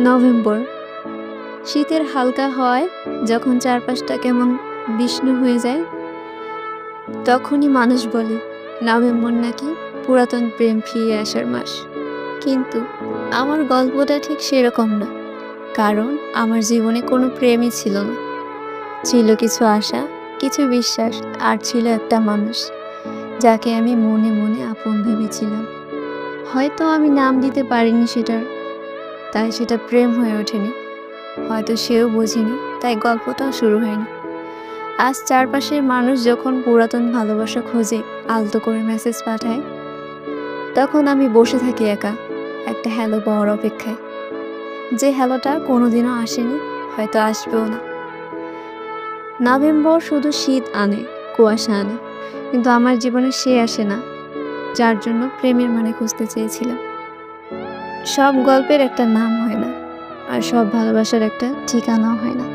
November. শীতের হালকা হাওয়ায় যখন চারপাশটা কেমন বিষণ্ণ হয়ে যায়, তখনই মানুষ বলে নভেম্বর নাকি পুরাতন প্রেম ফিরে আসার মাস। কিন্তু আমার গল্পটা ঠিক সেরকম না, কারণ আমার জীবনে কোনো প্রেমই ছিল না। ছিল কিছু আশা, কিছু বিশ্বাস, আর ছিল একটা মানুষ যাকে আমি মনে মনে আপন ভেবেছিলাম। হয়তো আমি নাম দিতে পারিনি সেটার, তাই সেটা প্রেম হয়ে ওঠেনি। হয়তো সেও বোঝেনি, তাই গল্পটাও শুরু হয়নি। আজ চারপাশের মানুষ যখন পুরাতন ভালোবাসা খোঁজে, আলতো করে মেসেজ পাঠায়, তখন আমি বসে থাকি একা, একটা হ্যালো পাওয়ার অপেক্ষায়। যে হ্যালোটা কোনোদিনও আসেনি, হয়তো আসবেও না। নভেম্বর শুধু শীত আনে, কুয়াশা আনে, কিন্তু আমার জীবনে সে আসে না যার জন্য প্রেমের মানে খুঁজতে চেয়েছিলাম। সব গল্পের একটা নাম হয় না, আর সব ভালোবাসার একটা ঠিকানাও হয় না।